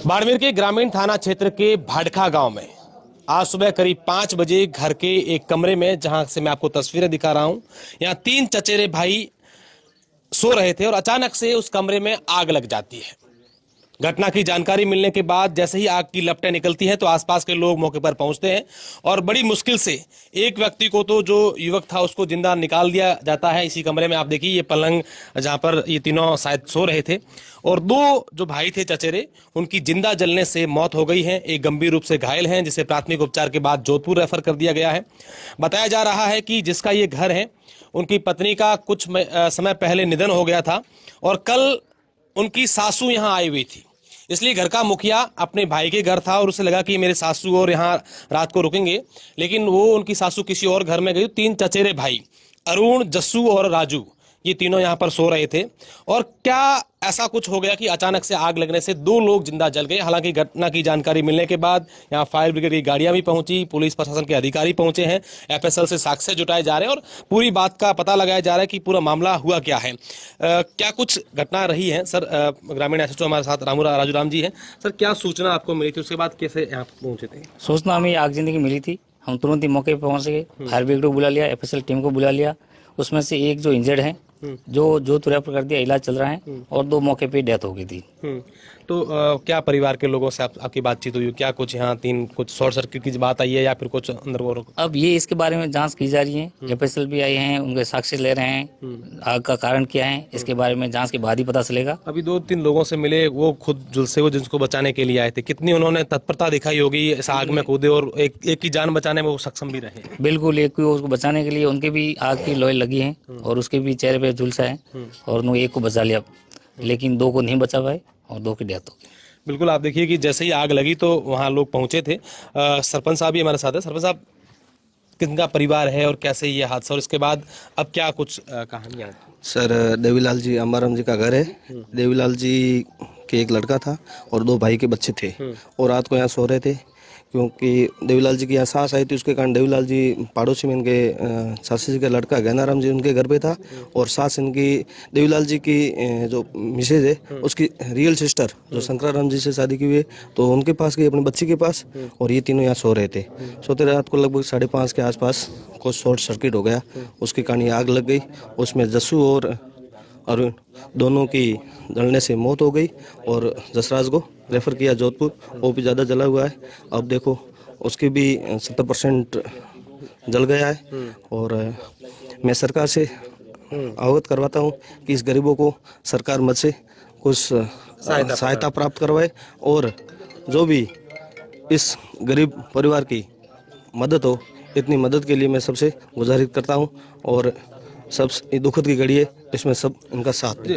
बाड़मेर के ग्रामीण थाना क्षेत्र के भाडखा गांव में आज सुबह करीब 5 बजे घर के एक कमरे में, जहां से मैं आपको तस्वीरें दिखा रहा हूं, यहां 3 चचेरे भाई सो रहे थे और अचानक से उस कमरे में आग लग जाती है। घटना की जानकारी मिलने के बाद जैसे ही आग की लपटें निकलती हैं तो आसपास के लोग मौके पर पहुंचते हैं और बड़ी मुश्किल से एक व्यक्ति को, तो जो युवक था, उसको जिंदा निकाल दिया जाता है। इसी कमरे में आप देखिए, ये पलंग जहां पर ये तीनों शायद सो रहे थे, और 2 जो भाई थे चचेरे, उनकी जिंदा जलने से मौत हो गई है। एक गंभीर रूप से घायल हैं, जिसे प्राथमिक उपचार के बाद जोधपुर रेफर कर दिया गया है। बताया जा रहा है कि जिसका ये घर है, उनकी पत्नी का कुछ समय पहले निधन हो गया था और कल उनकी सासू यहाँ आई हुई थी, इसलिए घर का मुखिया अपने भाई के घर था और उसे लगा कि मेरे सासू और यहाँ रात को रुकेंगे, लेकिन वो उनकी सासू किसी और घर में गई। 3 चचेरे भाई अरुण, जस्सू और राजू, ये तीनों यहाँ पर सो रहे थे और क्या ऐसा कुछ हो गया कि अचानक से आग लगने से 2 लोग जिंदा जल गए। हालांकि घटना की जानकारी मिलने के बाद यहाँ फायर ब्रिगेड की गाड़ियां भी पहुंची, पुलिस प्रशासन के अधिकारी पहुंचे हैं, एफएसएल से साक्ष्य जुटाए जा रहे हैं और पूरी बात का पता लगाया जा रहा है कि पूरा मामला हुआ क्या है, क्या कुछ घटना रही है। सर, ग्रामीण एसएचओ हमारे साथ राजू राम जी हैं। सर, क्या सूचना आपको मिली थी, उसके बाद कैसे यहाँ पहुंचे थे? सूचना हमें आग जिंदगी मिली थी, हम तुरंत ही मौके पर पहुंच गए, फायर ब्रिगेड को बुला लिया, एफएसएल टीम को बुला लिया। उसमें से एक जो इंजर्ड है, जो रेफर कर दिया, इलाज चल रहा है, और 2 मौके पे डेथ हो गई थी। तो क्या परिवार के लोगों से आपकी बातचीत हुई? क्या कुछ यहाँ कुछ शॉर्ट सर्किट की बात आई है या फिर कुछ अंदर और? अब ये इसके बारे में जांच की जा रही है, एफएसएल भी आए हैं, उनके साक्ष्य ले रहे हैं, आग का कारण क्या है इसके बारे में जांच के बाद ही पता चलेगा। अभी 2-3 लोगों से मिले, वो खुद जुलसे वो जिसको बचाने के लिए आए थे, कितनी उन्होंने तत्परता दिखाई होगी इस आग में कूदे और एक की जान बचाने में वो सक्षम भी रहे? बिल्कुल, एक को उसको बचाने के लिए उनके भी आग की लोई लगी है और उसके भी चेहरे पे झुलसा है और उन्होंने एक को बचा लिया, लेकिन 2 को नहीं बचा पाए और 2 की डेथ हो गई। बिल्कुल, आप देखिए कि जैसे ही आग लगी तो वहाँ लोग पहुंचे थे। सरपंच साहब भी हमारे साथ है। सरपंच साहब, किनका परिवार है और कैसे ये हादसा, और इसके बाद अब क्या कुछ कहानियाँ? सर, देवीलाल जी अम्बाराम जी का घर है। देवीलाल जी के एक लड़का था और 2 भाई के बच्चे थे और रात को यहाँ सो रहे थे, क्योंकि देवीलाल जी की यहाँ सास आई थी, उसके कारण देवीलाल जी पड़ोसी में इनके सासी जी का लड़का गहनाराम जी उनके घर पे था और सास इनकी देवीलाल जी की जो मिसेज है उसकी रियल सिस्टर जो शंकराराम जी से शादी की हुई है, तो उनके पास गई अपने बच्ची के पास, और ये तीनों यहाँ सो रहे थे। सोते रात को लगभग 5:30 के आसपास कुछ शॉर्ट सर्किट हो गया, उसके कारण ये आग लग गई। उसमें जस्सू और अरुण दोनों की जलने से मौत हो गई और जसराज को रेफर किया जोधपुर, वो भी ज़्यादा जला हुआ है। अब देखो उसकी भी 70% जल गया है और मैं सरकार से अवगत करवाता हूँ कि इस गरीबों को सरकार मद से कुछ सहायता प्राप्त करवाए और जो भी इस गरीब परिवार की मदद हो, इतनी मदद के लिए मैं सबसे गुजारिश करता हूँ और सब दुखद की घड़ी है, इसमें सब उनका साथ।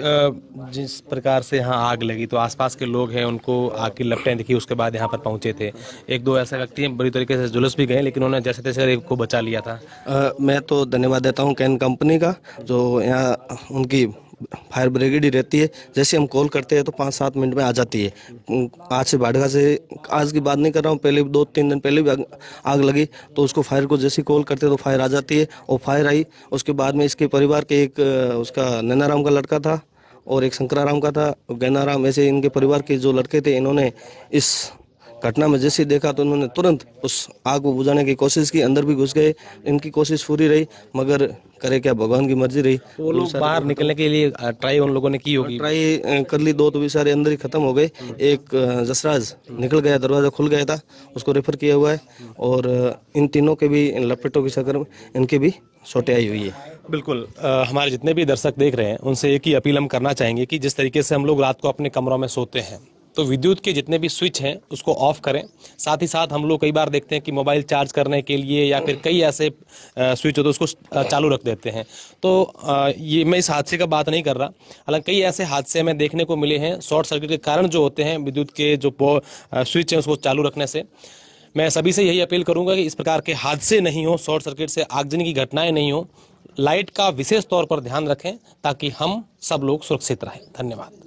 जिस प्रकार से यहाँ आग लगी तो आसपास के लोग हैं, उनको आग की लपटें दिखी, उसके बाद यहाँ पर पहुंचे थे। 1-2 ऐसे व्यक्ति हैं बुरी तरीके से झुलस भी गए, लेकिन उन्होंने जैसे तैसे एक को बचा लिया था। मैं तो धन्यवाद देता हूँ कैन कंपनी का, जो यहाँ उनकी फायर ब्रिगेड ही रहती है। जैसे हम कॉल करते हैं तो 5-7 मिनट में आ जाती है। आज से भाडगा से, आज की बात नहीं कर रहा हूँ, पहले 2-3 दिन पहले भी आग लगी तो उसको फायर को जैसे कॉल करते हैं तो फायर आ जाती है और फायर आई। उसके बाद में इसके परिवार के एक उसका नैनाराम का लड़का था और एक शंकराराम का था, गैनाराम, ऐसे इनके परिवार के जो लड़के थे, इन्होंने इस घटना में जैसे देखा तो उन्होंने तुरंत उस आग को बुझाने की कोशिश की, अंदर भी घुस गए। इनकी कोशिश पूरी रही, मगर करे क्या, भगवान की मर्जी रही। वो लोग बाहर निकलने के लिए ट्राई उन लोगों ने की होगी, ट्राई कर ली, 2 तो भी सारे अंदर ही खत्म हो गए। एक जसराज निकल गया, दरवाजा खुल गया था, उसको रेफर किया हुआ है और इन तीनों के भी लपेटों की शक्ल में इनके भी चोटें आई हुई है। बिल्कुल, हमारे जितने भी दर्शक देख रहे हैं उनसे एक ही अपील हम करना चाहेंगे कि जिस तरीके से हम लोग रात को अपने कमरों में सोते हैं तो विद्युत के जितने भी स्विच हैं उसको ऑफ करें। साथ ही साथ हम लोग कई बार देखते हैं कि मोबाइल चार्ज करने के लिए या फिर कई ऐसे स्विच होते हैं उसको चालू रख देते हैं। तो ये मैं इस हादसे का बात नहीं कर रहा, हालांकि कई ऐसे हादसे हमें देखने को मिले हैं शॉर्ट सर्किट के कारण जो होते हैं विद्युत के जो स्विच हैं उसको चालू रखने से। मैं सभी से यही अपील करूंगा कि इस प्रकार के हादसे नहीं हो, शॉर्ट सर्किट से आगजनी की घटनाएं नहीं हो। लाइट का विशेष तौर पर ध्यान रखें ताकि हम सब लोग सुरक्षित रहें। धन्यवाद।